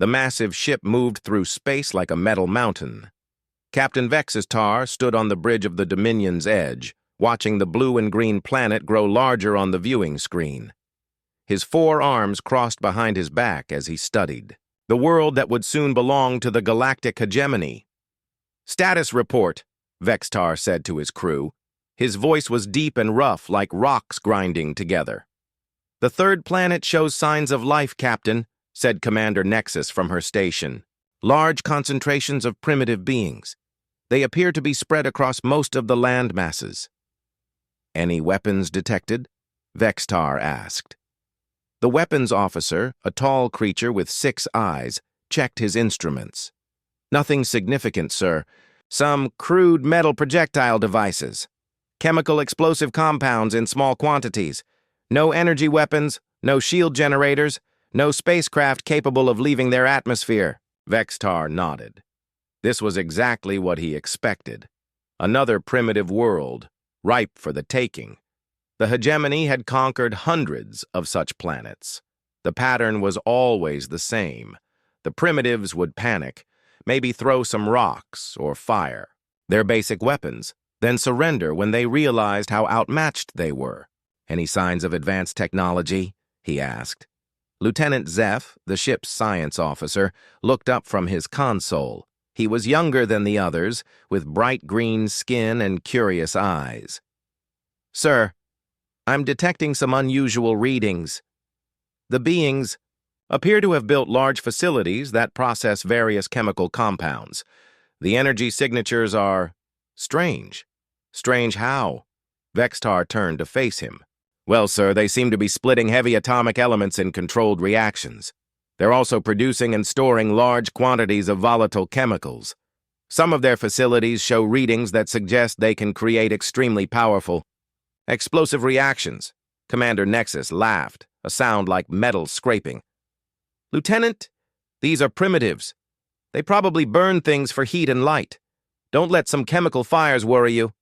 The massive ship moved through space like a metal mountain. Captain Vextar stood on the bridge of the Dominion's edge, watching the blue and green planet grow larger on the viewing screen. His 4 arms crossed behind his back as he studied. The world that would soon belong to the Galactic Hegemony. "Status report," Vextar said to his crew. His voice was deep and rough, like rocks grinding together. "The 3rd planet shows signs of life, Captain," said Commander Nexus from her station. "Large concentrations of primitive beings. They appear to be spread across most of the land masses." "Any weapons detected?" Vextar asked. The weapons officer, a tall creature with 6 eyes, checked his instruments. "Nothing significant, sir. Some crude metal projectile devices. Chemical explosive compounds in small quantities. No energy weapons, no shield generators, no spacecraft capable of leaving their atmosphere." Vextar nodded. This was exactly what he expected. Another primitive world, ripe for the taking. The hegemony had conquered hundreds of such planets. The pattern was always the same. The primitives would panic, maybe throw some rocks or fire, their basic weapons, then surrender when they realized how outmatched they were. "Any signs of advanced technology?" he asked. Lieutenant Zeph, the ship's science officer, looked up from his console. He was younger than the others, with bright green skin and curious eyes. "Sir, I'm detecting some unusual readings. The beings appear to have built large facilities that process various chemical compounds. The energy signatures are strange." "Strange how?" Vextar turned to face him. "Well, sir, they seem to be splitting heavy atomic elements in controlled reactions. They're also producing and storing large quantities of volatile chemicals. Some of their facilities show readings that suggest they can create extremely powerful explosive reactions." Commander Nexus laughed, a sound like metal scraping. "Lieutenant, these are primitives. They probably burn things for heat and light. Don't let some chemical fires worry you."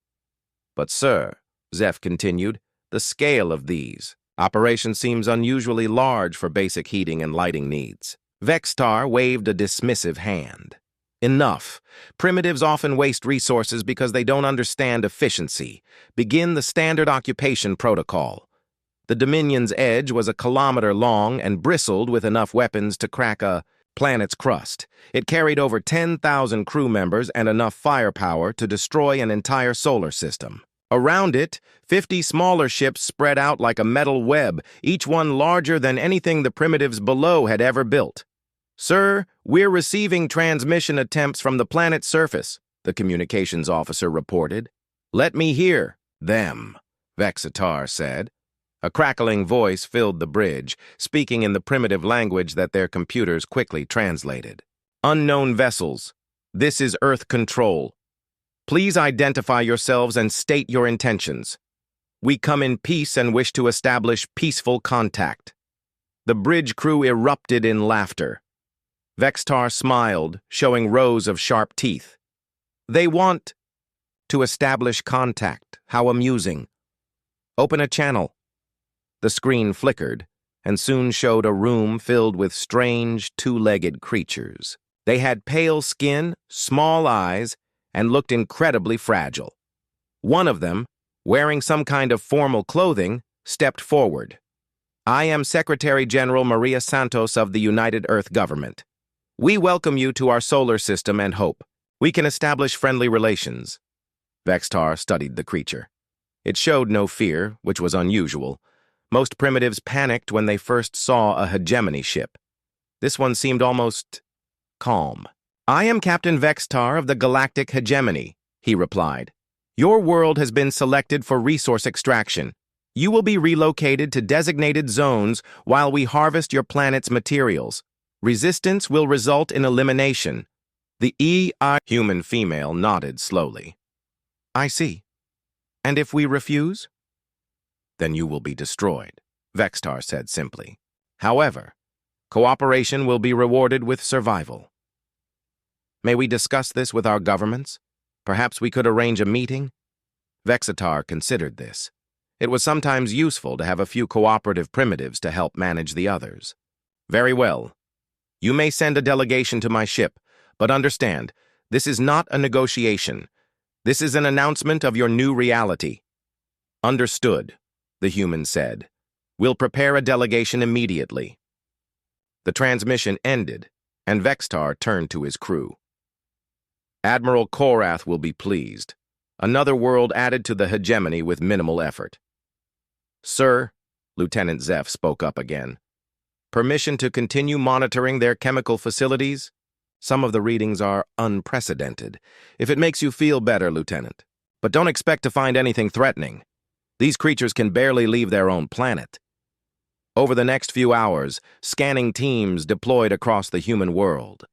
"But, sir," Zeph continued, "the scale of these operation seems unusually large for basic heating and lighting needs." Vextar waved a dismissive hand. "Enough. Primitives often waste resources because they don't understand efficiency. Begin the standard occupation protocol." The Dominion's edge was a kilometer long and bristled with enough weapons to crack a planet's crust. It carried over 10,000 crew members and enough firepower to destroy an entire solar system. Around it, 50 smaller ships spread out like a metal web, each one larger than anything the primitives below had ever built. "Sir, we're receiving transmission attempts from the planet's surface," the communications officer reported. "Let me hear them," Vextar said. A crackling voice filled the bridge, speaking in the primitive language that their computers quickly translated. "Unknown vessels. This is Earth Control. Please identify yourselves and state your intentions. We come in peace and wish to establish peaceful contact." The bridge crew erupted in laughter. Vextar smiled, showing rows of sharp teeth. "They want to establish contact. How amusing. Open a channel." The screen flickered, and soon showed a room filled with strange, 2-legged creatures. They had pale skin, small eyes, and looked incredibly fragile. One of them, wearing some kind of formal clothing, stepped forward. "I am Secretary General Maria Santos of the United Earth Government. We welcome you to our solar system and hope we can establish friendly relations." Vextar studied the creature. It showed no fear, which was unusual. Most primitives panicked when they first saw a hegemony ship. This one seemed almost calm. "I am Captain Vextar of the Galactic Hegemony," he replied. "Your world has been selected for resource extraction. You will be relocated to designated zones while we harvest your planet's materials. Resistance will result in elimination." The EI human female nodded slowly. "I see. And if we refuse?" "Then you will be destroyed," Vextar said simply. "However, cooperation will be rewarded with survival." "May we discuss this with our governments? Perhaps we could arrange a meeting?" Vextar considered this. It was sometimes useful to have a few cooperative primitives to help manage the others. "Very well. You may send a delegation to my ship, but understand, this is not a negotiation. This is an announcement of your new reality." "Understood," the human said. "We'll prepare a delegation immediately." The transmission ended, and Vextar turned to his crew. "Admiral Korath will be pleased. Another world added to the hegemony with minimal effort." "Sir," Lieutenant Zeph spoke up again, "permission to continue monitoring their chemical facilities? Some of the readings are unprecedented. If it makes you feel better, Lieutenant. But don't expect to find anything threatening. These creatures can barely leave their own planet." Over the next few hours, scanning teams deployed across the human world.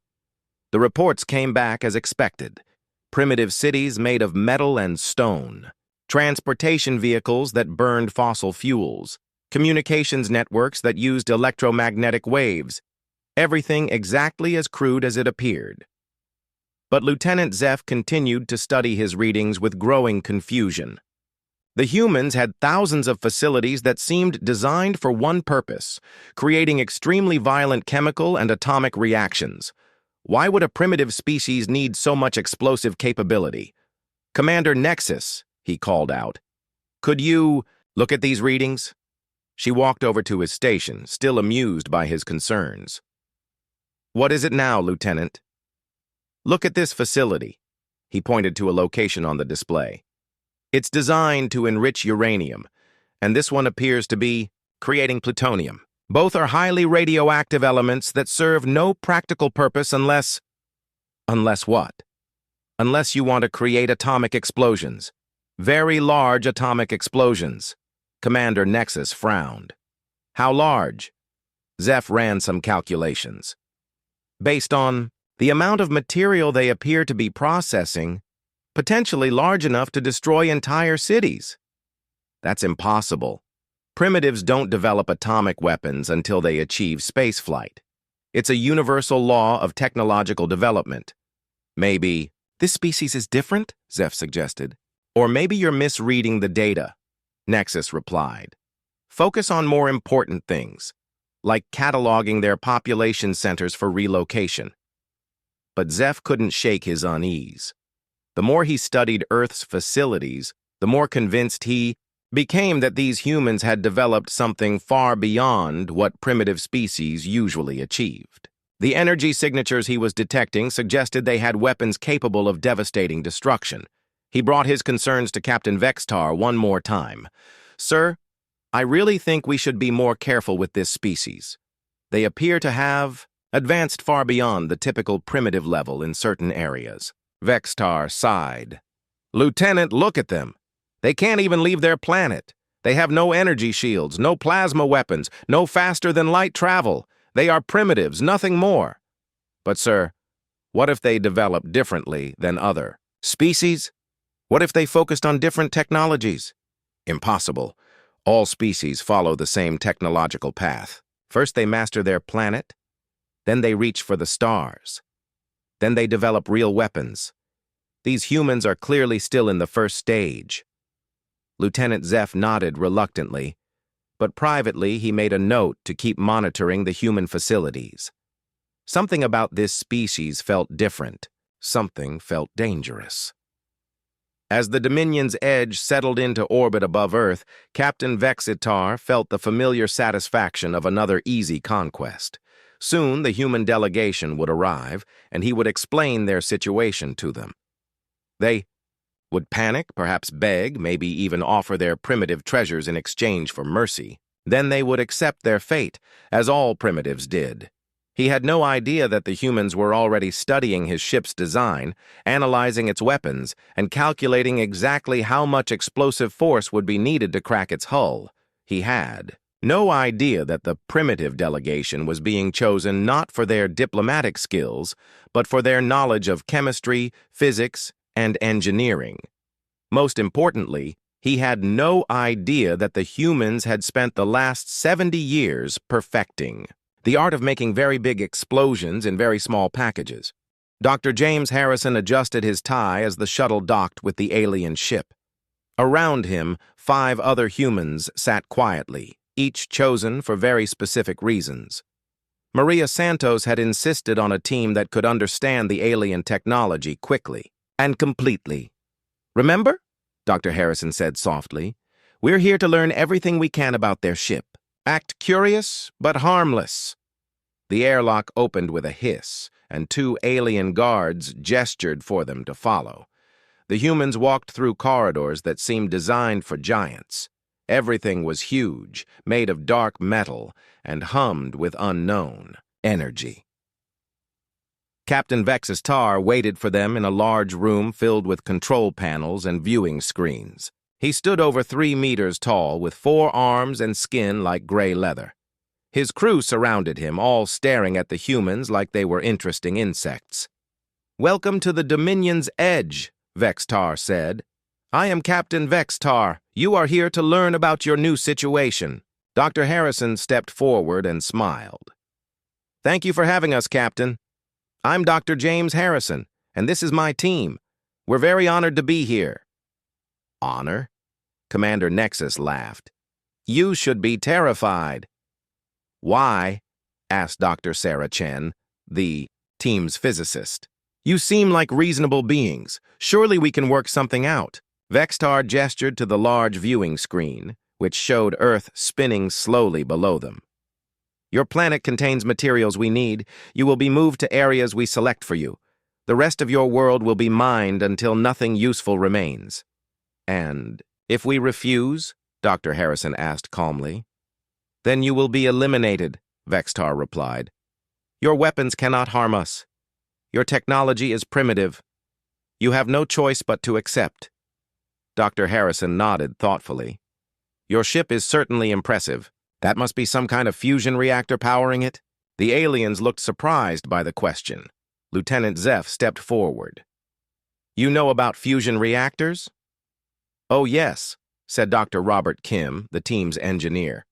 The reports came back as expected. Primitive cities made of metal and stone, transportation vehicles that burned fossil fuels, communications networks that used electromagnetic waves, everything exactly as crude as it appeared. But Lieutenant Zeph continued to study his readings with growing confusion. The humans had thousands of facilities that seemed designed for one purpose, creating extremely violent chemical and atomic reactions. Why would a primitive species need so much explosive capability? "Commander Nexus," he called out. "Could you look at these readings?" She walked over to his station, still amused by his concerns. "What is it now, Lieutenant?" "Look at this facility." He pointed to a location on the display. "It's designed to enrich uranium, and this one appears to be creating plutonium. Both are highly radioactive elements that serve no practical purpose unless... Unless what? Unless you want to create atomic explosions. Very large atomic explosions." Commander Nexus frowned. "How large?" Zeph ran some calculations. "Based on the amount of material they appear to be processing, potentially large enough to destroy entire cities." "That's impossible. Primitives don't develop atomic weapons until they achieve spaceflight. It's a universal law of technological development. Maybe..." "This species is different?" Zeph suggested. "Or maybe you're misreading the data," Nexus replied. "Focus on more important things, like cataloging their population centers for relocation." But Zeph couldn't shake his unease. The more he studied Earth's facilities, the more convinced he became that these humans had developed something far beyond what primitive species usually achieved. The energy signatures he was detecting suggested they had weapons capable of devastating destruction. He brought his concerns to Captain Vextar one more time. "Sir, I really think we should be more careful with this species. They appear to have advanced far beyond the typical primitive level in certain areas." Vextar sighed. "Lieutenant, look at them. They can't even leave their planet. They have no energy shields, no plasma weapons, no faster-than-light travel. They are primitives, nothing more." "But, sir, what if they develop differently than other species? What if they focused on different technologies?" "Impossible. All species follow the same technological path. First they master their planet, then they reach for the stars. Then they develop real weapons. These humans are clearly still in the first stage." Lieutenant Zeph nodded reluctantly, but privately he made a note to keep monitoring the human facilities. Something about this species felt different. Something felt dangerous. As the Dominion's edge settled into orbit above Earth, Captain Vexitar felt the familiar satisfaction of another easy conquest. Soon the human delegation would arrive, and he would explain their situation to them. They would panic, perhaps beg, maybe even offer their primitive treasures in exchange for mercy. Then they would accept their fate, as all primitives did. He had no idea that the humans were already studying his ship's design, analyzing its weapons, and calculating exactly how much explosive force would be needed to crack its hull. He had no idea that the primitive delegation was being chosen not for their diplomatic skills, but for their knowledge of chemistry, physics, and engineering. Most importantly, he had no idea that the humans had spent the last 70 years perfecting the art of making very big explosions in very small packages. Dr. James Harrison adjusted his tie as the shuttle docked with the alien ship. Around him, 5 other humans sat quietly, each chosen for very specific reasons. Maria Santos had insisted on a team that could understand the alien technology quickly and completely. "Remember?" Dr. Harrison said softly. "We're here to learn everything we can about their ship. Act curious, but harmless." The airlock opened with a hiss, and two alien guards gestured for them to follow. The humans walked through corridors that seemed designed for giants. Everything was huge, made of dark metal, and hummed with unknown energy. Captain Vex's Tar waited for them in a large room filled with control panels and viewing screens. He stood over 3 meters tall with 4 arms and skin like gray leather. His crew surrounded him, all staring at the humans like they were interesting insects. "Welcome to the Dominion's Edge," Vex-Tar said. "I am Captain Vex-Tar. You are here to learn about your new situation." Dr. Harrison stepped forward and smiled. "Thank you for having us, Captain. I'm Dr. James Harrison, and this is my team. We're very honored to be here." "Honor?" Commander Nexus laughed. "You should be terrified." "Why?" asked Dr. Sarah Chen, the team's physicist. "You seem like reasonable beings. Surely we can work something out." Vex-Tar gestured to the large viewing screen, which showed Earth spinning slowly below them. "Your planet contains materials we need. You will be moved to areas we select for you. The rest of your world will be mined until nothing useful remains." "And if we refuse?" Dr. Harrison asked calmly. "Then you will be eliminated," Vex-Tar replied. "Your weapons cannot harm us. Your technology is primitive. You have no choice but to accept." Dr. Harrison nodded thoughtfully. "Your ship is certainly impressive. That must be some kind of fusion reactor powering it?" The aliens looked surprised by the question. Lieutenant Zeph stepped forward. "You know about fusion reactors?" "Oh, yes," said Dr. Robert Kim, the team's engineer.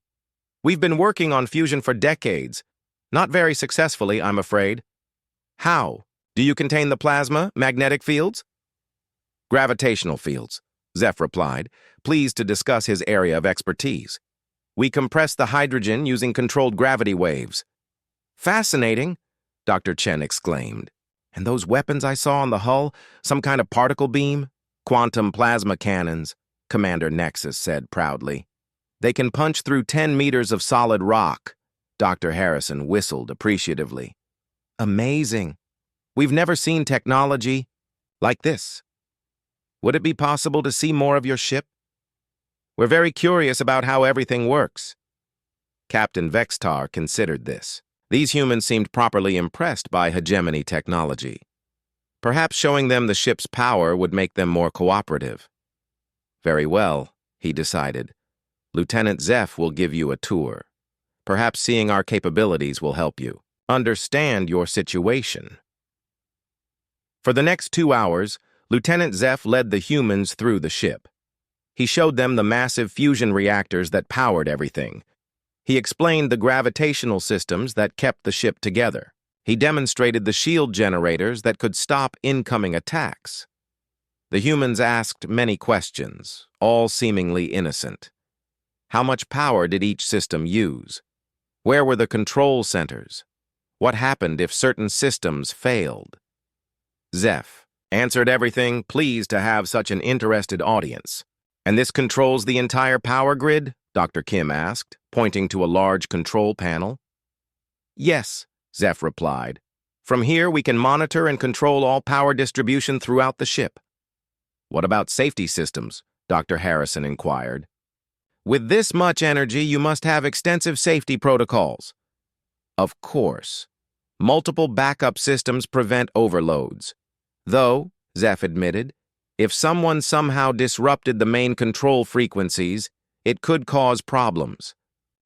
"We've been working on fusion for decades. Not very successfully, I'm afraid." "How? Do you contain the plasma, magnetic fields?" "Gravitational fields," Zeph replied, pleased to discuss his area of expertise. "We compress the hydrogen using controlled gravity waves." "Fascinating," Dr. Chen exclaimed. "And those weapons I saw on the hull, some kind of particle beam?" "Quantum plasma cannons," Commander Nexus said proudly. "They can punch through 10 meters of solid rock." Dr. Harrison whistled appreciatively. "Amazing. We've never seen technology like this. Would it be possible to see more of your ship? We're very curious about how everything works." Captain Vex-Tar considered this. These humans seemed properly impressed by hegemony technology. Perhaps showing them the ship's power would make them more cooperative. "Very well," he decided. "Lieutenant Zeph will give you a tour. Perhaps seeing our capabilities will help you understand your situation." For the next 2 hours, Lieutenant Zeph led the humans through the ship. He showed them the massive fusion reactors that powered everything. He explained the gravitational systems that kept the ship together. He demonstrated the shield generators that could stop incoming attacks. The humans asked many questions, all seemingly innocent. How much power did each system use? Where were the control centers? What happened if certain systems failed? Zeph answered everything, pleased to have such an interested audience. "And this controls the entire power grid?" Dr. Kim asked, pointing to a large control panel. "Yes," Zeph replied. "From here, we can monitor and control all power distribution throughout the ship." "What about safety systems?" Dr. Harrison inquired. "With this much energy, you must have extensive safety protocols." "Of course. Multiple backup systems prevent overloads. Though," Zeph admitted, "if someone somehow disrupted the main control frequencies, it could cause problems."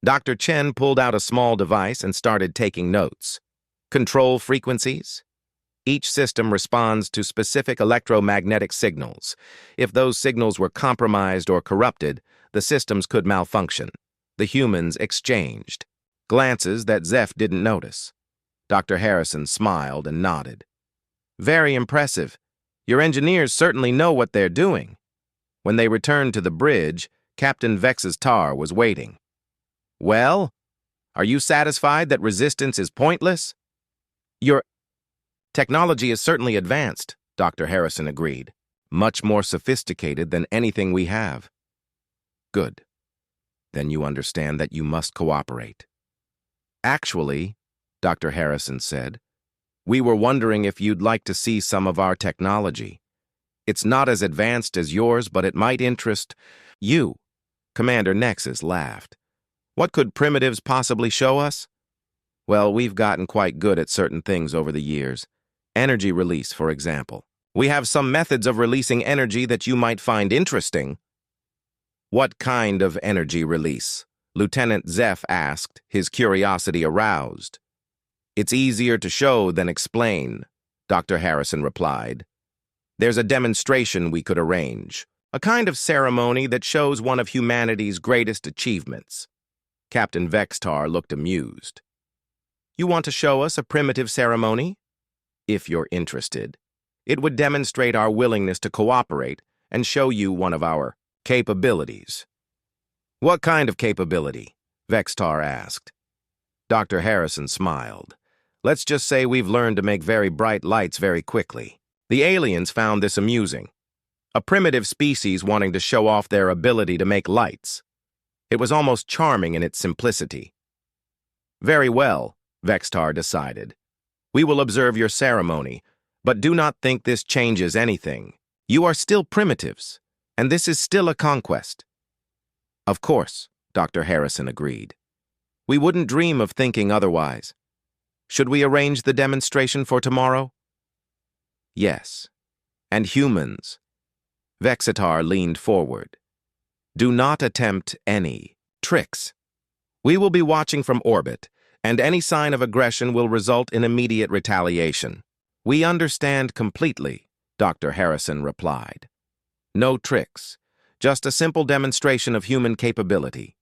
Dr. Chen pulled out a small device and started taking notes. "Control frequencies? Each system responds to specific electromagnetic signals. If those signals were compromised or corrupted, the systems could malfunction." The humans exchanged glances that Zeph didn't notice. Dr. Harrison smiled and nodded. "Very impressive. Your engineers certainly know what they're doing." When they returned to the bridge, Captain Vex's Tar was waiting. "Well?" Are you satisfied that resistance is pointless? Your technology is certainly advanced, Dr. Harrison agreed. Much more sophisticated than anything we have. Good. Then you understand that you must cooperate. Actually, Dr. Harrison said, we were wondering if you'd like to see some of our technology. It's not as advanced as yours, but it might interest you. Commander Nexus laughed. What could primitives possibly show us? Well, we've gotten quite good at certain things over the years. Energy release, for example. We have some methods of releasing energy that you might find interesting. What kind of energy release? Lieutenant Zeph asked, his curiosity aroused. It's easier to show than explain, Dr. Harrison replied. There's a demonstration we could arrange, a kind of ceremony that shows one of humanity's greatest achievements. Captain Vextar looked amused. You want to show us a primitive ceremony? If you're interested. It would demonstrate our willingness to cooperate and show you one of our capabilities. What kind of capability? Vextar asked. Dr. Harrison smiled. Let's just say we've learned to make very bright lights very quickly. The aliens found this amusing. A primitive species wanting to show off their ability to make lights. It was almost charming in its simplicity. Very well, Vextar decided. We will observe your ceremony, but do not think this changes anything. You are still primitives, and this is still a conquest. Of course, Dr. Harrison agreed. We wouldn't dream of thinking otherwise. Should we arrange the demonstration for tomorrow? Yes. And humans. Vexitar leaned forward. Do not attempt any tricks. We will be watching from orbit, and any sign of aggression will result in immediate retaliation. We understand completely, Dr. Harrison replied. No tricks, just a simple demonstration of human capability.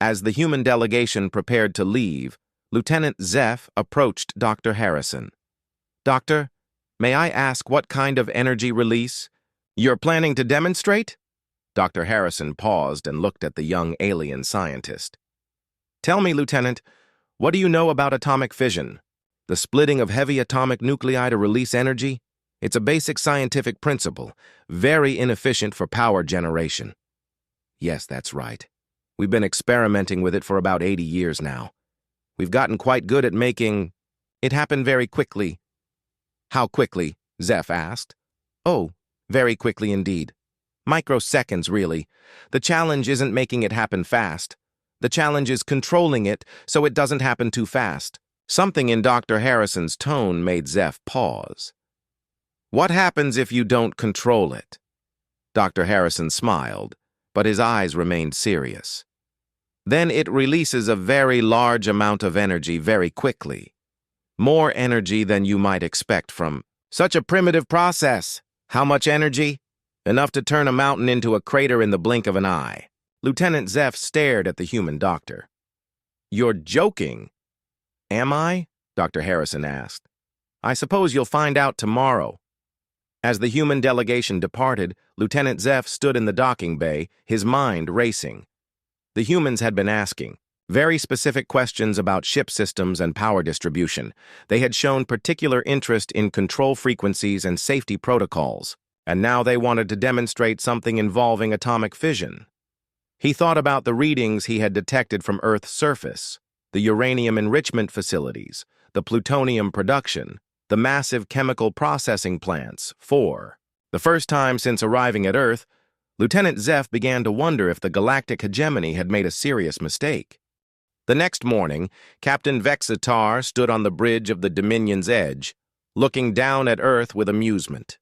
As the human delegation prepared to leave, Lieutenant Zeph approached Dr. Harrison. Doctor, may I ask what kind of energy release you're planning to demonstrate? Dr. Harrison paused and looked at the young alien scientist. Tell me, Lieutenant, what do you know about atomic fission? The splitting of heavy atomic nuclei to release energy? It's a basic scientific principle, very inefficient for power generation. Yes, that's right. We've been experimenting with it for about 80 years now. We've gotten quite good at making it happen very quickly. How quickly? Zeph asked. Oh, very quickly indeed. Microseconds, really. The challenge isn't making it happen fast. The challenge is controlling it so it doesn't happen too fast. Something in Dr. Harrison's tone made Zeph pause. What happens if you don't control it? Dr. Harrison smiled, but his eyes remained serious. Then it releases a very large amount of energy very quickly. More energy than you might expect from such a primitive process. How much energy? Enough to turn a mountain into a crater in the blink of an eye. Lieutenant Zeph stared at the human doctor. You're joking. Am I? Dr. Harrison asked. I suppose you'll find out tomorrow. As the human delegation departed, Lieutenant Zeph stood in the docking bay, his mind racing. The humans had been asking very specific questions about ship systems and power distribution. They had shown particular interest in control frequencies and safety protocols, and now they wanted to demonstrate something involving atomic fission. He thought about the readings he had detected from Earth's surface, the uranium enrichment facilities, the plutonium production, the massive chemical processing plants. For the first time since arriving at Earth, Lieutenant Zeph began to wonder if the galactic hegemony had made a serious mistake. The next morning, Captain Vexitar stood on the bridge of the Dominion's edge, looking down at Earth with amusement.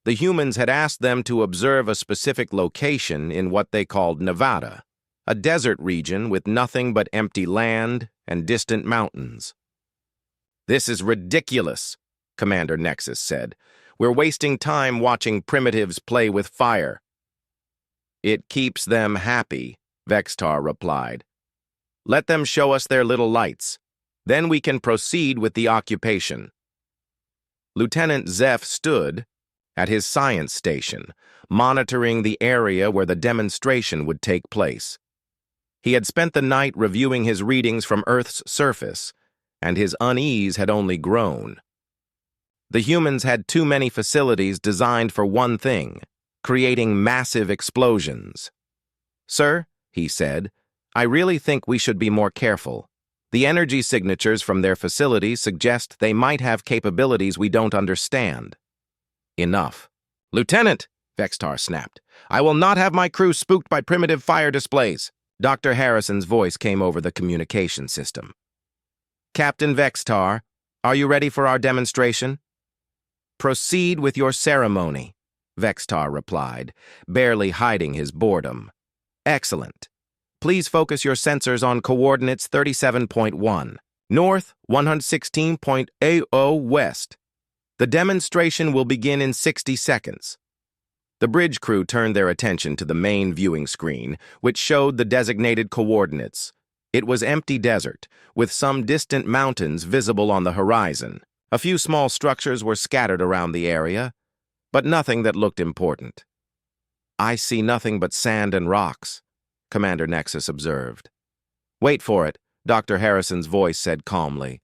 The humans had asked them to observe a specific location in what they called Nevada, a desert region with nothing but empty land and distant mountains. This is ridiculous, Commander Nexus said. We're wasting time watching primitives play with fire. It keeps them happy, Vextar replied. Let them show us their little lights. Then we can proceed with the occupation. Lieutenant Zeph stood at his science station, monitoring the area where the demonstration would take place. He had spent the night reviewing his readings from Earth's surface, and his unease had only grown. The humans had too many facilities designed for one thing, creating massive explosions. "Sir," he said, "I really think we should be more careful. The energy signatures from their facilities suggest they might have capabilities we don't understand." "Enough." "Lieutenant," Vextar snapped, "I will not have my crew spooked by primitive fire displays." Dr. Harrison's voice came over the communication system. "Captain Vextar, are you ready for our demonstration?" "Proceed with your ceremony," Vextar replied, barely hiding his boredom. "Excellent. Please focus your sensors on coordinates 37.1, north 116.80 west. The demonstration will begin in 60 seconds. The bridge crew turned their attention to the main viewing screen, which showed the designated coordinates. It was empty desert, with some distant mountains visible on the horizon. A few small structures were scattered around the area, but nothing that looked important. "I see nothing but sand and rocks," Commander Nexus observed. "Wait for it," Dr. Harrison's voice said calmly.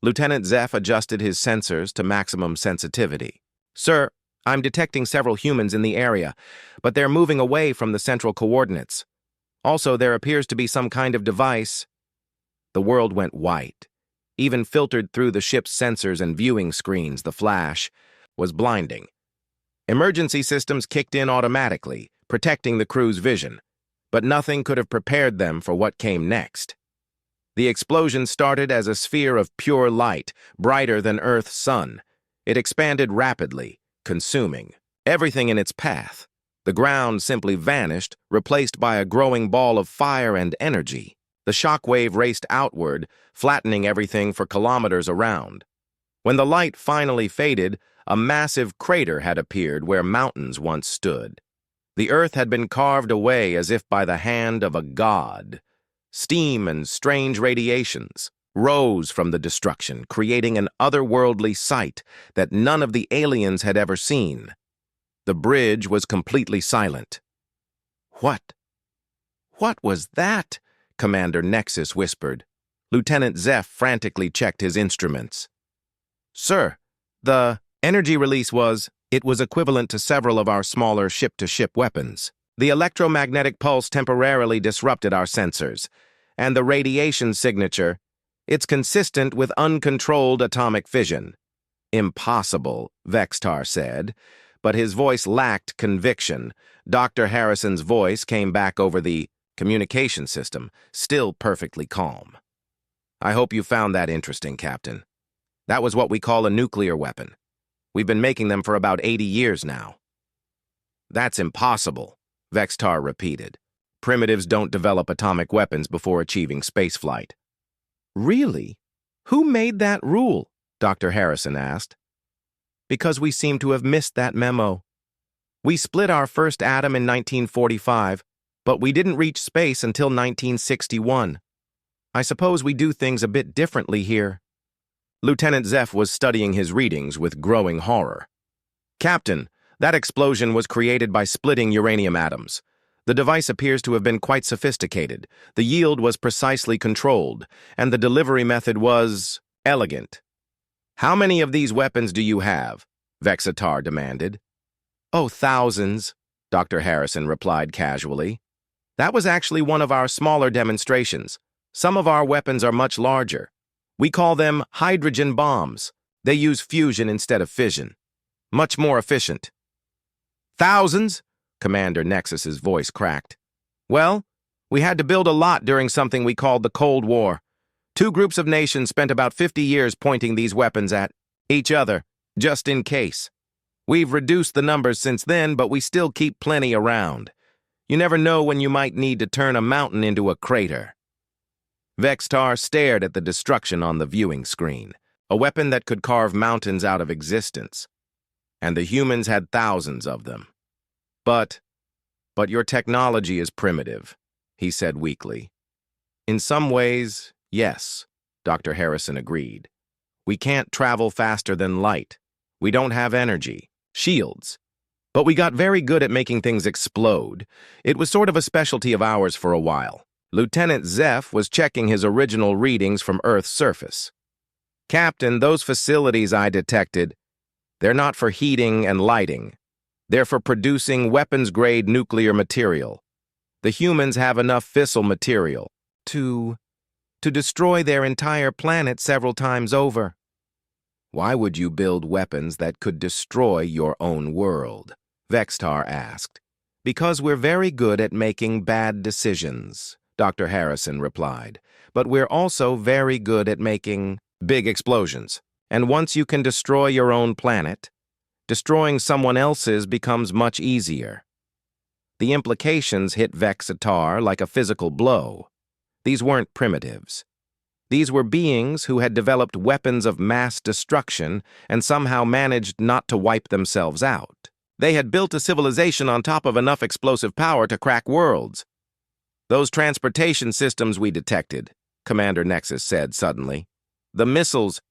Lieutenant Zeph adjusted his sensors to maximum sensitivity. "Sir, I'm detecting several humans in the area, but they're moving away from the central coordinates. Also, there appears to be some kind of device." The world went white. Even filtered through the ship's sensors and viewing screens, the flash was blinding. Emergency systems kicked in automatically, protecting the crew's vision, but nothing could have prepared them for what came next. The explosion started as a sphere of pure light, brighter than Earth's sun. It expanded rapidly, consuming everything in its path. The ground simply vanished, replaced by a growing ball of fire and energy. The shockwave raced outward, flattening everything for kilometers around. When the light finally faded, a massive crater had appeared where mountains once stood. The earth had been carved away as if by the hand of a god. Steam and strange radiations rose from the destruction, creating an otherworldly sight that none of the aliens had ever seen. The bridge was completely silent. "What was that?" Commander Nexus whispered. Lieutenant Zeph frantically checked his instruments. "Sir, the energy release was equivalent to several of our smaller ship-to-ship weapons. The electromagnetic pulse temporarily disrupted our sensors, and the radiation signature, it's consistent with uncontrolled atomic fission." "Impossible," Vextar said, but his voice lacked conviction. Dr. Harrison's voice came back over the communication system, still perfectly calm. "I hope you found that interesting, Captain. That was what we call a nuclear weapon. We've been making them for about 80 years now." "That's impossible," Vextar repeated. "Primitives don't develop atomic weapons before achieving spaceflight." "Really? Who made that rule?" Dr. Harrison asked. "Because we seem to have missed that memo. We split our first atom in 1945, but we didn't reach space until 1961. I suppose we do things a bit differently here." Lieutenant Zeph was studying his readings with growing horror. "Captain, that explosion was created by splitting uranium atoms. The device appears to have been quite sophisticated. The yield was precisely controlled, and the delivery method was elegant." "How many of these weapons do you have?" Vexatar demanded. "Oh, thousands," Dr. Harrison replied casually. "That was actually one of our smaller demonstrations. Some of our weapons are much larger. We call them hydrogen bombs. They use fusion instead of fission. Much more efficient." "Thousands?" Commander Nexus's voice cracked. "Well, we had to build a lot during something we called the Cold War. Two groups of nations spent about 50 years pointing these weapons at each other, just in case. We've reduced the numbers since then, but we still keep plenty around. You never know when you might need to turn a mountain into a crater." Vextar stared at the destruction on the viewing screen, a weapon that could carve mountains out of existence. And the humans had thousands of them. But your technology is primitive," he said weakly. "In some ways, yes," Dr. Harrison agreed. "We can't travel faster than light. We don't have energy, shields. But we got very good at making things explode. It was sort of a specialty of ours for a while. Lieutenant Zeph was checking his original readings from Earth's surface. "Captain, those facilities I detected, they're not for heating and lighting. They're for producing weapons-grade nuclear material. The humans have enough fissile material to destroy their entire planet several times over." "Why would you build weapons that could destroy your own world?" Vextar asked. "Because we're very good at making bad decisions," Dr. Harrison replied. "But we're also very good at making big explosions. And once you can destroy your own planet, destroying someone else's becomes much easier." The implications hit Vexatar like a physical blow. These weren't primitives. These were beings who had developed weapons of mass destruction and somehow managed not to wipe themselves out. They had built a civilization on top of enough explosive power to crack worlds. "Those transportation systems we detected," Commander Nexus said suddenly. "The missiles,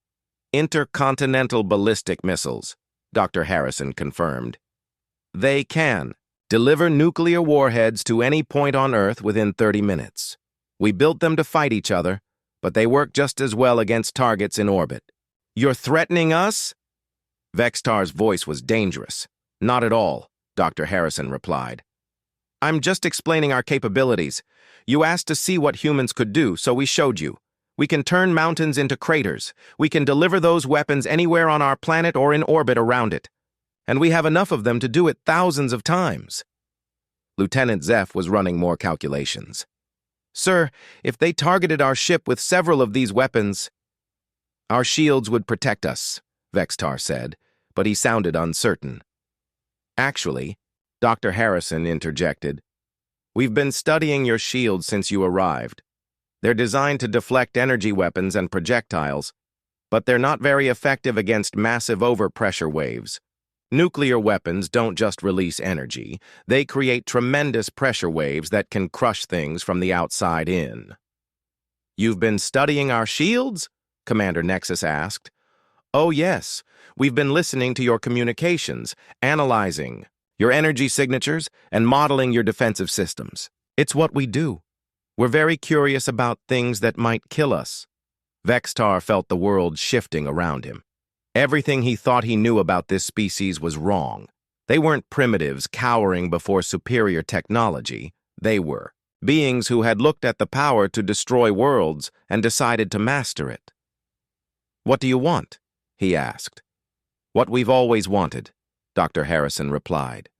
intercontinental ballistic missiles," Dr. Harrison confirmed. "They can deliver nuclear warheads to any point on Earth within 30 minutes. We built them to fight each other, but they work just as well against targets in orbit." "You're threatening us?" Vextar's voice was dangerous. "Not at all," Dr. Harrison replied. "I'm just explaining our capabilities. You asked to see what humans could do, so we showed you. We can turn mountains into craters. We can deliver those weapons anywhere on our planet or in orbit around it. And we have enough of them to do it thousands of times." Lieutenant Zeph was running more calculations. "Sir, if they targeted our ship with several of these weapons, our shields would protect us," Vextar said, but he sounded uncertain. "Actually," Dr. Harrison interjected, "we've been studying your shields since you arrived. They're designed to deflect energy weapons and projectiles, but they're not very effective against massive overpressure waves. Nuclear weapons don't just release energy, they create tremendous pressure waves that can crush things from the outside in." "You've been studying our shields?" Commander Nexus asked. "Oh yes, we've been listening to your communications, analyzing your energy signatures, and modeling your defensive systems. It's what we do. We're very curious about things that might kill us." Vextar felt the world shifting around him. Everything he thought he knew about this species was wrong. They weren't primitives cowering before superior technology. They were beings who had looked at the power to destroy worlds and decided to master it. "What do you want?" he asked. "What we've always wanted," Dr. Harrison replied.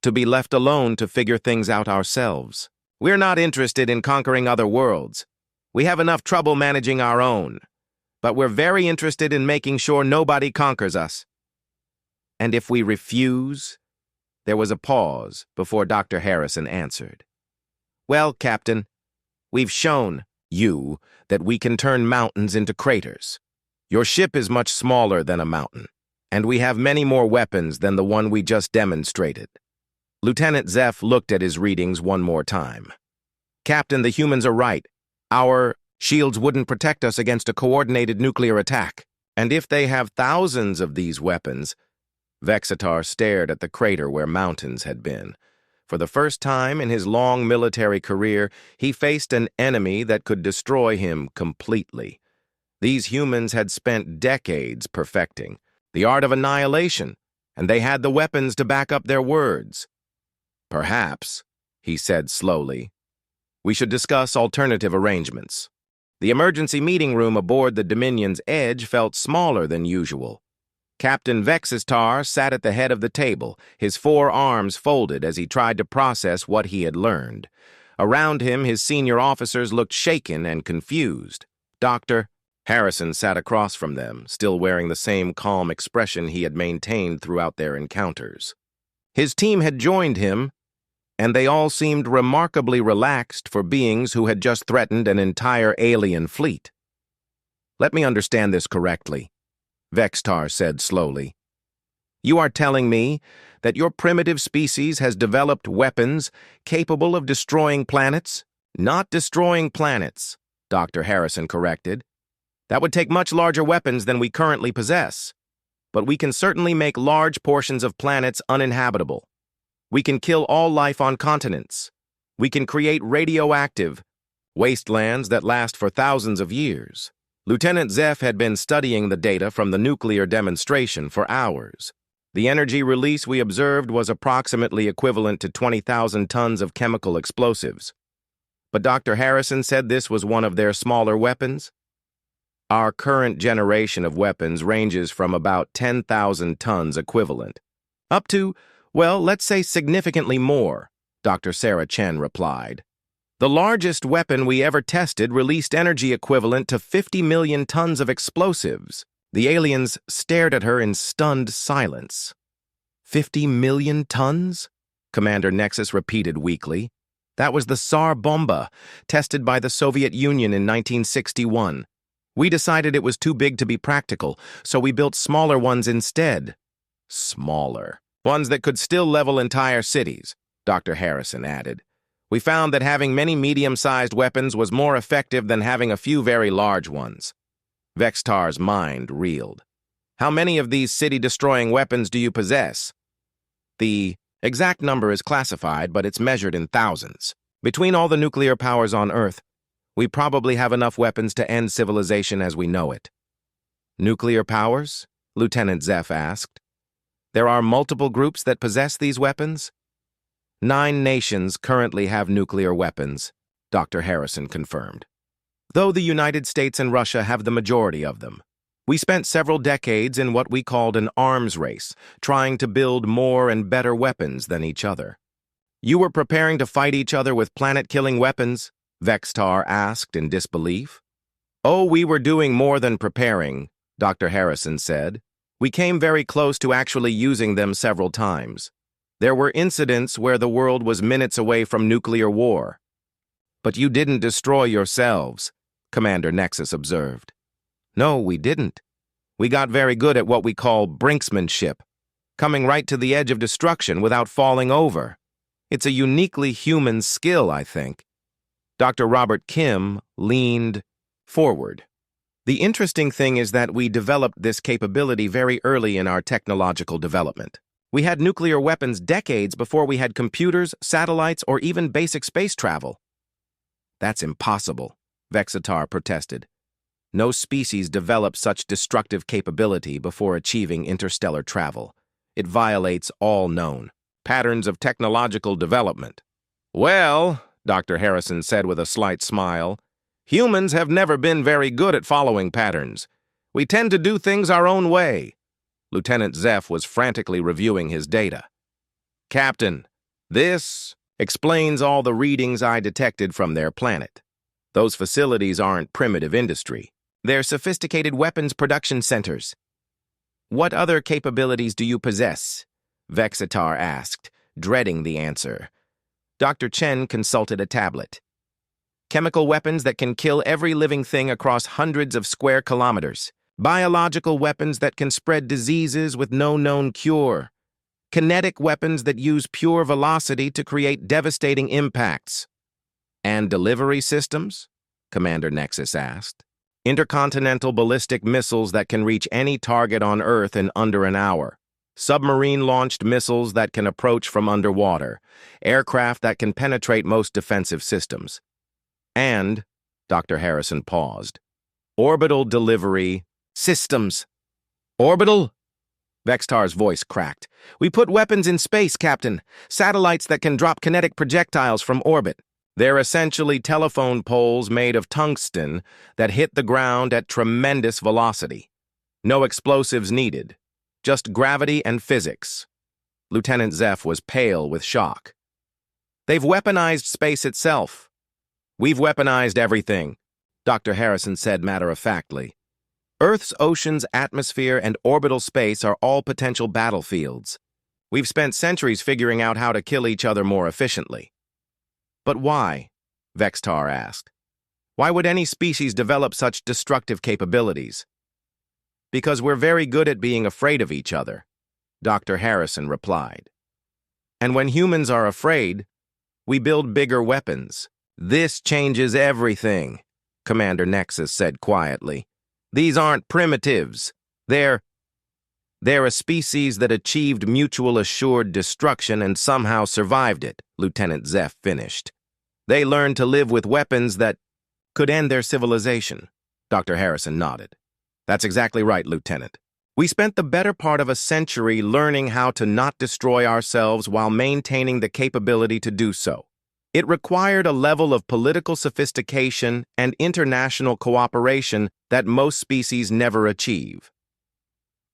"To be left alone to figure things out ourselves. We're not interested in conquering other worlds. We have enough trouble managing our own. But we're very interested in making sure nobody conquers us." "And if we refuse?" There was a pause before Dr. Harrison answered. "Well, Captain, we've shown you that we can turn mountains into craters. Your ship is much smaller than a mountain, and we have many more weapons than the one we just demonstrated." Lieutenant Zeph looked at his readings one more time. "Captain, the humans are right. Our shields wouldn't protect us against a coordinated nuclear attack. And if they have thousands of these weapons..." Vexatar stared at the crater where mountains had been. For the first time in his long military career, he faced an enemy that could destroy him completely. These humans had spent decades perfecting the art of annihilation, and they had the weapons to back up their words. "Perhaps," he said slowly, "we should discuss alternative arrangements." The emergency meeting room aboard the Dominion's Edge felt smaller than usual. Captain Vexistar sat at the head of the table, his 4 arms folded as he tried to process what he had learned. Around him, his senior officers looked shaken and confused. Dr. Harrison sat across from them, still wearing the same calm expression he had maintained throughout their encounters. His team had joined him, and they all seemed remarkably relaxed for beings who had just threatened an entire alien fleet. "Let me understand this correctly," Vextar said slowly. "You are telling me that your primitive species has developed weapons capable of destroying planets?" "Not destroying planets," Dr. Harrison corrected. "That would take much larger weapons than we currently possess. But we can certainly make large portions of planets uninhabitable. We can kill all life on continents. We can create radioactive, wastelands that last for thousands of years. Lieutenant Zeff had been studying the data from the nuclear demonstration for hours. The energy release we observed was approximately equivalent to 20,000 tons of chemical explosives. But Dr. Harrison said this was one of their smaller weapons. Our current generation of weapons ranges from about 10,000 tons equivalent, up to, well, let's say significantly more, Dr. Sarah Chen replied. The largest weapon we ever tested released energy equivalent to 50 million tons of explosives. The aliens stared at her in stunned silence. 50 million tons? Commander Nexus repeated weakly. That was the Tsar Bomba, tested by the Soviet Union in 1961. We decided it was too big to be practical, so we built smaller ones instead. Smaller. Ones that could still level entire cities, Dr. Harrison added. We found that having many medium-sized weapons was more effective than having a few very large ones. Vextar's mind reeled. How many of these city-destroying weapons do you possess? The exact number is classified, but it's measured in thousands. Between all the nuclear powers on Earth, we probably have enough weapons to end civilization as we know it. Nuclear powers? Lieutenant Zeff asked. There are multiple groups that possess these weapons? 9 nations currently have nuclear weapons, Dr. Harrison confirmed. Though the United States and Russia have the majority of them. We spent several decades in what we called an arms race, trying to build more and better weapons than each other. You were preparing to fight each other with planet-killing weapons? Vextar asked in disbelief. Oh, we were doing more than preparing, Dr. Harrison said. We came very close to actually using them several times. There were incidents where the world was minutes away from nuclear war. But you didn't destroy yourselves, Commander Nexus observed. No, we didn't. We got very good at what we call brinksmanship, coming right to the edge of destruction without falling over. It's a uniquely human skill, I think. Dr. Robert Kim leaned forward. The interesting thing is that we developed this capability very early in our technological development. We had nuclear weapons decades before we had computers, satellites, or even basic space travel. That's impossible, Vexitar protested. No species develops such destructive capability before achieving interstellar travel. It violates all known patterns of technological development. Well, Dr. Harrison said with a slight smile, humans have never been very good at following patterns. We tend to do things our own way. Lieutenant Zeff was frantically reviewing his data. Captain, this explains all the readings I detected from their planet. Those facilities aren't primitive industry. They're sophisticated weapons production centers. What other capabilities do you possess? Vexitar asked, dreading the answer. Dr. Chen consulted a tablet. Chemical weapons that can kill every living thing across hundreds of square kilometers. Biological weapons that can spread diseases with no known cure. Kinetic weapons that use pure velocity to create devastating impacts. And delivery systems? Commander Nexus asked. Intercontinental ballistic missiles that can reach any target on Earth in under an hour. Submarine-launched missiles that can approach from underwater. Aircraft that can penetrate most defensive systems. And, Dr. Harrison paused, orbital delivery systems. Orbital? Vextar's voice cracked. We put weapons in space, Captain. Satellites that can drop kinetic projectiles from orbit. They're essentially telephone poles made of tungsten that hit the ground at tremendous velocity. No explosives needed. Just gravity and physics. Lieutenant Zeff was pale with shock. They've weaponized space itself. We've weaponized everything, Dr. Harrison said matter-of-factly. Earth's oceans, atmosphere, and orbital space are all potential battlefields. We've spent centuries figuring out how to kill each other more efficiently. But why? Vextar asked. Why would any species develop such destructive capabilities? Because we're very good at being afraid of each other, Dr. Harrison replied. And when humans are afraid, we build bigger weapons. This changes everything, Commander Nexus said quietly. These aren't primitives. They're a species that achieved mutual assured destruction and somehow survived it, Lieutenant Zeff finished. They learned to live with weapons that could end their civilization. Dr. Harrison nodded. That's exactly right, Lieutenant. We spent the better part of a century learning how to not destroy ourselves while maintaining the capability to do so. It required a level of political sophistication and international cooperation that most species never achieve.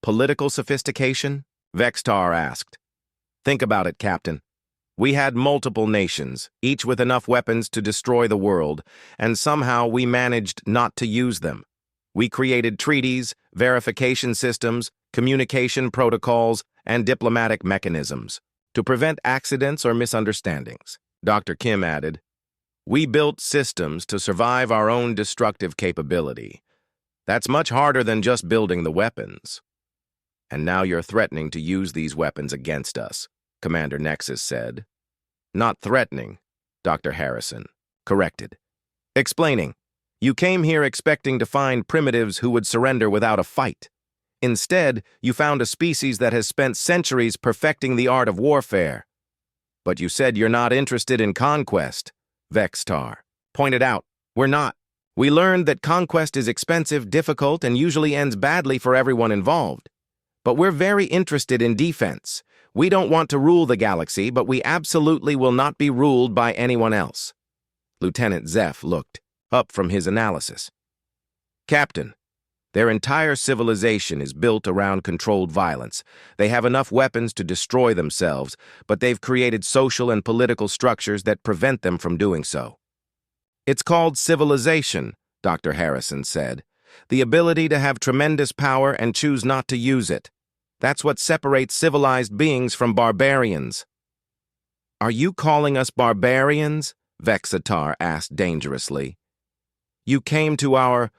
Political sophistication? Vextar asked. Think about it, Captain. We had multiple nations, each with enough weapons to destroy the world, and somehow we managed not to use them. We created treaties, verification systems, communication protocols, and diplomatic mechanisms to prevent accidents or misunderstandings. Dr. Kim added, we built systems to survive our own destructive capability. That's much harder than just building the weapons. And now you're threatening to use these weapons against us, Commander Nexus said. Not threatening, Dr. Harrison corrected. Explaining, you came here expecting to find primitives who would surrender without a fight. Instead, you found a species that has spent centuries perfecting the art of warfare. But you said you're not interested in conquest, Vextar pointed out. We're not. We learned that conquest is expensive, difficult, and usually ends badly for everyone involved. But we're very interested in defense. We don't want to rule the galaxy, but we absolutely will not be ruled by anyone else. Lieutenant Zeph looked up from his analysis. Captain, their entire civilization is built around controlled violence. They have enough weapons to destroy themselves, but they've created social and political structures that prevent them from doing so. It's called civilization, Dr. Harrison said. The ability to have tremendous power and choose not to use it. That's what separates civilized beings from barbarians. Are you calling us barbarians? Vexatar asked dangerously. You came to our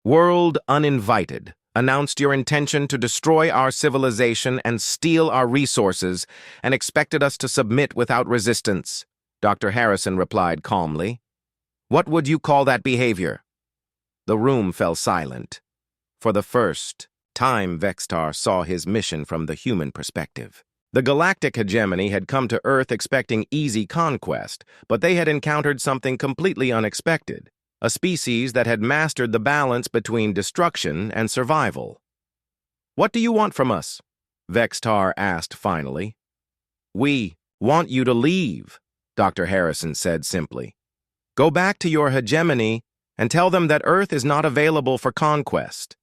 world uninvited, announced your intention to destroy our civilization and steal our resources, and expected us to submit without resistance, Dr. Harrison replied calmly. What would you call that behavior? The room fell silent. For the first time, Vextar saw his mission from the human perspective. The galactic hegemony had come to Earth expecting easy conquest, but they had encountered something completely unexpected, a species that had mastered the balance between destruction and survival. What do you want from us? Vextar asked finally. We want you to leave, Dr. Harrison said simply. Go back to your hegemony and tell them that Earth is not available for conquest.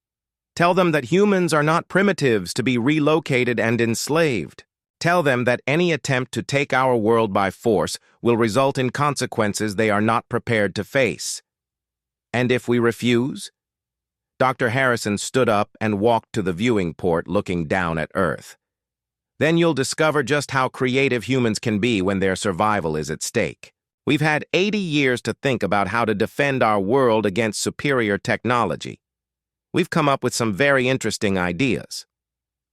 Tell them that humans are not primitives to be relocated and enslaved. Tell them that any attempt to take our world by force will result in consequences they are not prepared to face. And if we refuse? Dr. Harrison stood up and walked to the viewing port looking down at Earth. Then you'll discover just how creative humans can be when their survival is at stake. We've had 80 years to think about how to defend our world against superior technology. We've come up with some very interesting ideas.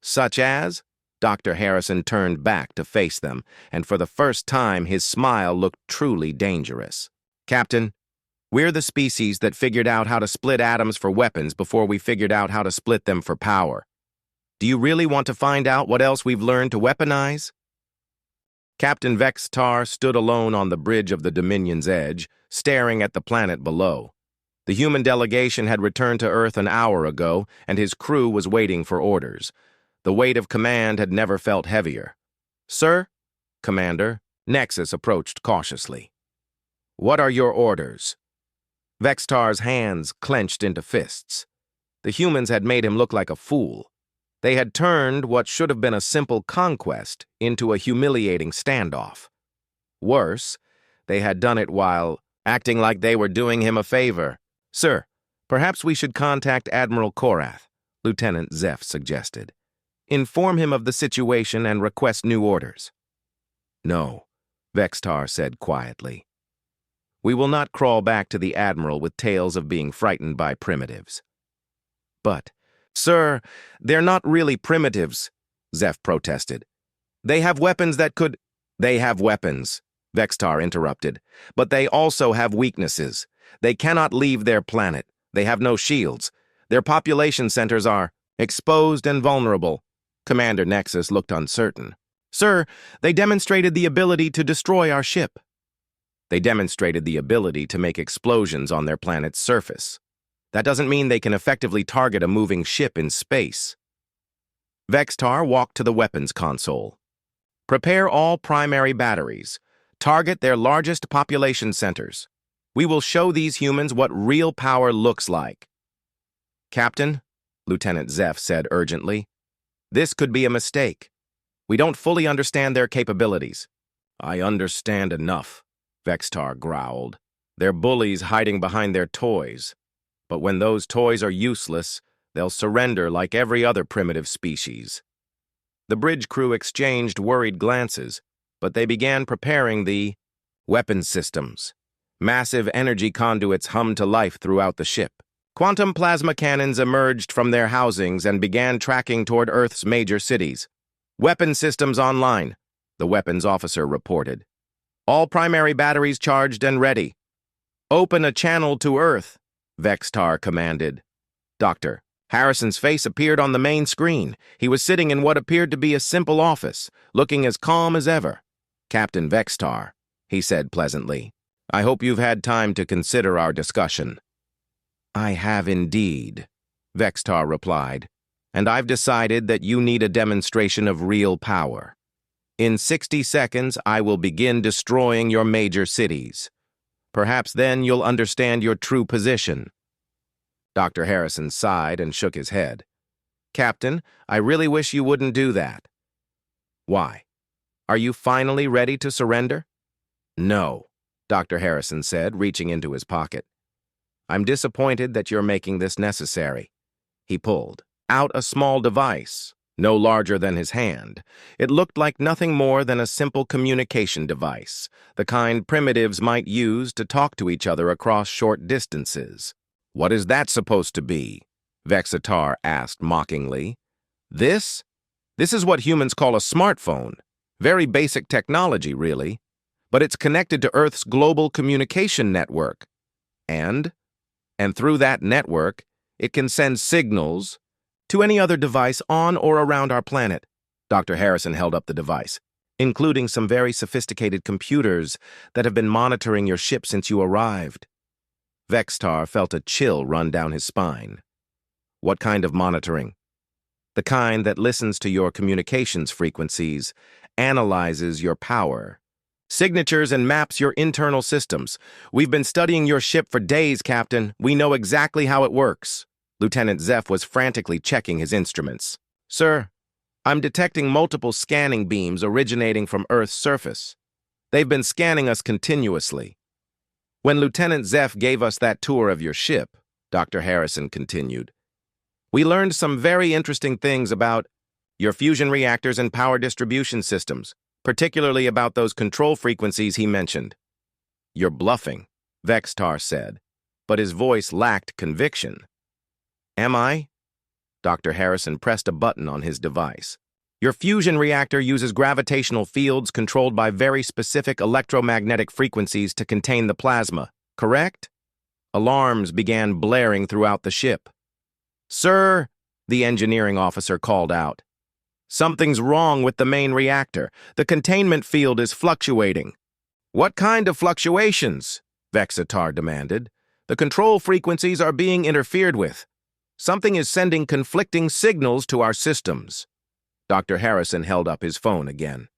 Such as? Dr. Harrison turned back to face them, and for the first time his smile looked truly dangerous. Captain, we're the species that figured out how to split atoms for weapons before we figured out how to split them for power. Do you really want to find out what else we've learned to weaponize? Captain Vextar stood alone on the bridge of the Dominion's edge, staring at the planet below. The human delegation had returned to Earth an hour ago, and his crew was waiting for orders. The weight of command had never felt heavier. Sir? Commander, Nexus approached cautiously. What are your orders? Vextar's hands clenched into fists. The humans had made him look like a fool. They had turned what should have been a simple conquest into a humiliating standoff. Worse, they had done it while acting like they were doing him a favor. Sir, perhaps we should contact Admiral Korath, Lieutenant Zeph suggested. Inform him of the situation and request new orders. No, Vextar said quietly. We will not crawl back to the Admiral with tales of being frightened by primitives. But, sir, they're not really primitives, Zeph protested. They have weapons that could— They have weapons, Vextar interrupted, but they also have weaknesses. They cannot leave their planet. They have no shields. Their population centers are exposed and vulnerable. Commander Nexus looked uncertain. Sir, they demonstrated the ability to destroy our ship. They demonstrated the ability to make explosions on their planet's surface. That doesn't mean they can effectively target a moving ship in space. Vextar walked to the weapons console. Prepare all primary batteries. Target their largest population centers. We will show these humans what real power looks like. Captain, Lieutenant Zeph said urgently, this could be a mistake. We don't fully understand their capabilities. I understand enough, Vextar growled. They're bullies hiding behind their toys. But when those toys are useless, they'll surrender like every other primitive species. The bridge crew exchanged worried glances, but they began preparing the weapons systems. Massive energy conduits hummed to life throughout the ship. Quantum plasma cannons emerged from their housings and began tracking toward Earth's major cities. Weapon systems online, the weapons officer reported. All primary batteries charged and ready. Open a channel to Earth, Vextar commanded. Dr. Harrison's face appeared on the main screen. He was sitting in what appeared to be a simple office, looking as calm as ever. Captain Vextar, he said pleasantly, I hope you've had time to consider our discussion. I have indeed, Vextar replied, and I've decided that you need a demonstration of real power. In 60 seconds, I will begin destroying your major cities. Perhaps then you'll understand your true position. Dr. Harrison sighed and shook his head. Captain, I really wish you wouldn't do that. Why? Are you finally ready to surrender? No, Dr. Harrison said, reaching into his pocket. I'm disappointed that you're making this necessary. He pulled out a small device, no larger than his hand. It looked like nothing more than a simple communication device, the kind primitives might use to talk to each other across short distances. What is that supposed to be? Vexatar asked mockingly. This is what humans call a smartphone. Very basic technology, really. But it's connected to Earth's global communication network. And through that network, it can send signals to any other device on or around our planet. Dr. Harrison held up the device, including some very sophisticated computers that have been monitoring your ship since you arrived. Vextar felt a chill run down his spine. What kind of monitoring? The kind that listens to your communications frequencies, analyzes your power, signatures and maps your internal systems. We've been studying your ship for days, Captain. We know exactly how it works. Lieutenant Zeph was frantically checking his instruments. Sir, I'm detecting multiple scanning beams originating from Earth's surface. They've been scanning us continuously. When Lieutenant Zeph gave us that tour of your ship, Dr. Harrison continued, we learned some very interesting things about your fusion reactors and power distribution systems, particularly about those control frequencies he mentioned. You're bluffing, Vextar said, but his voice lacked conviction. Am I? Dr. Harrison pressed a button on his device. Your fusion reactor uses gravitational fields controlled by very specific electromagnetic frequencies to contain the plasma, correct? Alarms began blaring throughout the ship. Sir, the engineering officer called out. Something's wrong with the main reactor. The containment field is fluctuating. What kind of fluctuations? Vexatar demanded. The control frequencies are being interfered with. Something is sending conflicting signals to our systems. Dr. Harrison held up his phone again.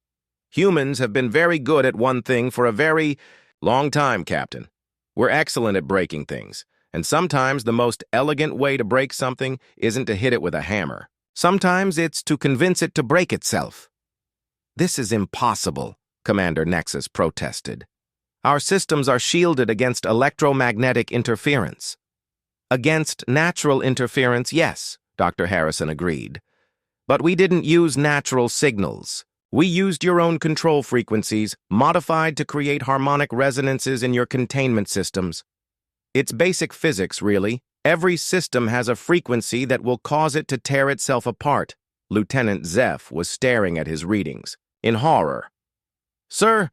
Humans have been very good at one thing for a very long time, Captain. We're excellent at breaking things, and sometimes the most elegant way to break something isn't to hit it with a hammer. Sometimes it's to convince it to break itself. This is impossible, Commander Nexus protested. Our systems are shielded against electromagnetic interference. Against natural interference, yes, Dr. Harrison agreed. But we didn't use natural signals. We used your own control frequencies, modified to create harmonic resonances in your containment systems. It's basic physics, really. Every system has a frequency that will cause it to tear itself apart. Lieutenant Zeph was staring at his readings, in horror. Sir,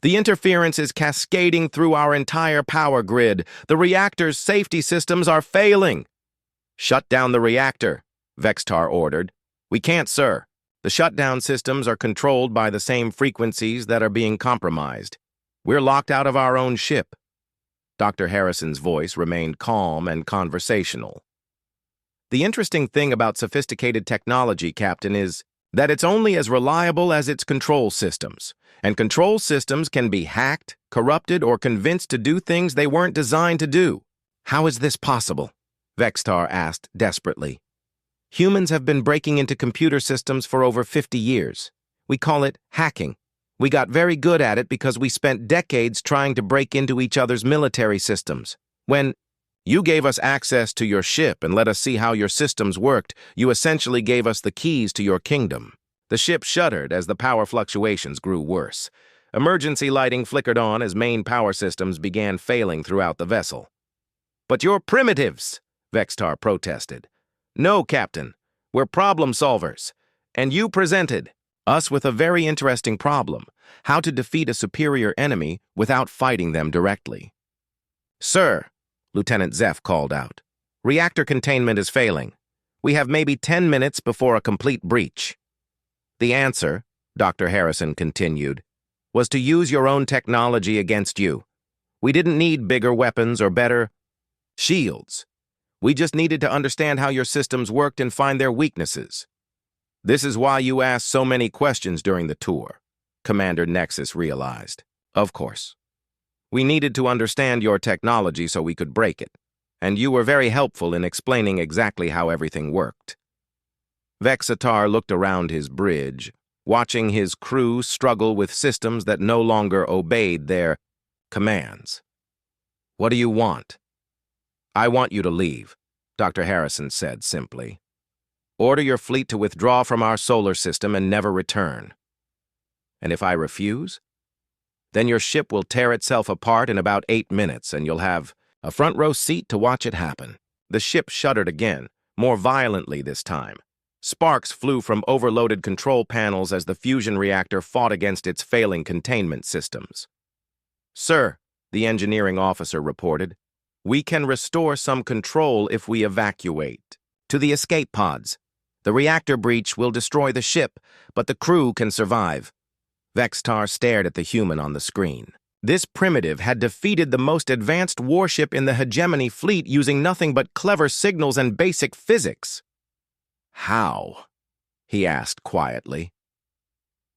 the interference is cascading through our entire power grid. The reactor's safety systems are failing. Shut down the reactor, Vextar ordered. We can't, sir. The shutdown systems are controlled by the same frequencies that are being compromised. We're locked out of our own ship. Dr. Harrison's voice remained calm and conversational. The interesting thing about sophisticated technology, Captain, is that it's only as reliable as its control systems. And control systems can be hacked, corrupted, or convinced to do things they weren't designed to do. How is this possible? Vextar asked desperately. Humans have been breaking into computer systems for over 50 years. We call it hacking. We got very good at it because we spent decades trying to break into each other's military systems. When you gave us access to your ship and let us see how your systems worked, you essentially gave us the keys to your kingdom. The ship shuddered as the power fluctuations grew worse. Emergency lighting flickered on as main power systems began failing throughout the vessel. But you're primitives, Vextar protested. No, Captain. We're problem solvers. And you presented us with a very interesting problem: how to defeat a superior enemy without fighting them directly. Sir, Lieutenant Zeph called out, reactor containment is failing. We have maybe 10 minutes before a complete breach. The answer, Dr. Harrison continued, was to use your own technology against you. We didn't need bigger weapons or better shields. We just needed to understand how your systems worked and find their weaknesses. This is why you asked so many questions during the tour, Commander Nexus realized. Of course. We needed to understand your technology so we could break it, and you were very helpful in explaining exactly how everything worked. Vexatar looked around his bridge, watching his crew struggle with systems that no longer obeyed their commands. What do you want? I want you to leave, Dr. Harrison said simply. Order your fleet to withdraw from our solar system and never return. And if I refuse, then your ship will tear itself apart in about 8 minutes, and you'll have a front row seat to watch it happen. The ship shuddered again, more violently this time. Sparks flew from overloaded control panels as the fusion reactor fought against its failing containment systems. Sir, the engineering officer reported, we can restore some control if we evacuate to the escape pods. The reactor breach will destroy the ship, but the crew can survive. Vextar stared at the human on the screen. This primitive had defeated the most advanced warship in the hegemony fleet using nothing but clever signals and basic physics. How? He asked quietly.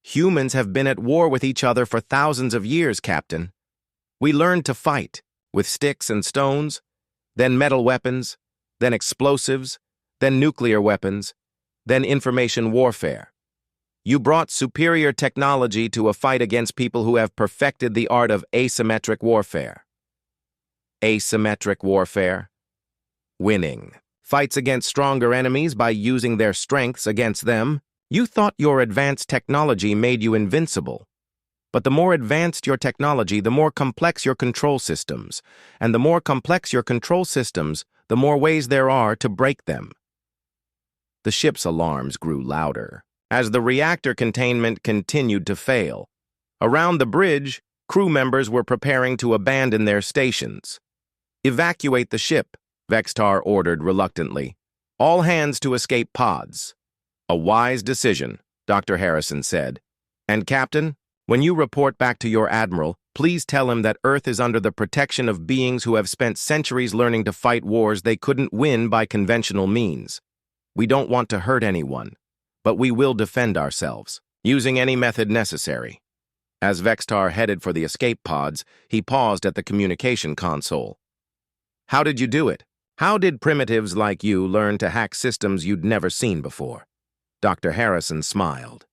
Humans have been at war with each other for thousands of years, Captain. We learned to fight with sticks and stones, then metal weapons, then explosives, then nuclear weapons, then information warfare. You brought superior technology to a fight against people who have perfected the art of asymmetric warfare. Asymmetric warfare? Winning. Fights against stronger enemies by using their strengths against them. You thought your advanced technology made you invincible. But the more advanced your technology, the more complex your control systems. And the more complex your control systems, the more ways there are to break them. The ship's alarms grew louder as the reactor containment continued to fail. Around the bridge, crew members were preparing to abandon their stations. Evacuate the ship, Vextar ordered reluctantly. All hands to escape pods. A wise decision, Dr. Harrison said. And Captain, when you report back to your admiral, please tell him that Earth is under the protection of beings who have spent centuries learning to fight wars they couldn't win by conventional means. We don't want to hurt anyone, but we will defend ourselves, using any method necessary. As Vextar headed for the escape pods, he paused at the communication console. How did you do it? How did primitives like you learn to hack systems you'd never seen before? Dr. Harrison smiled.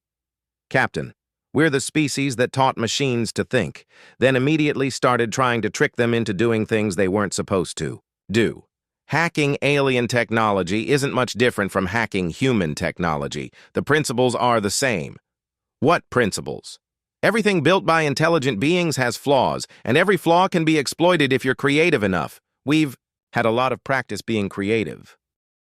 Captain, we're the species that taught machines to think, then immediately started trying to trick them into doing things they weren't supposed to do. Hacking alien technology isn't much different from hacking human technology. The principles are the same. What principles? Everything built by intelligent beings has flaws, and every flaw can be exploited if you're creative enough. We've had a lot of practice being creative,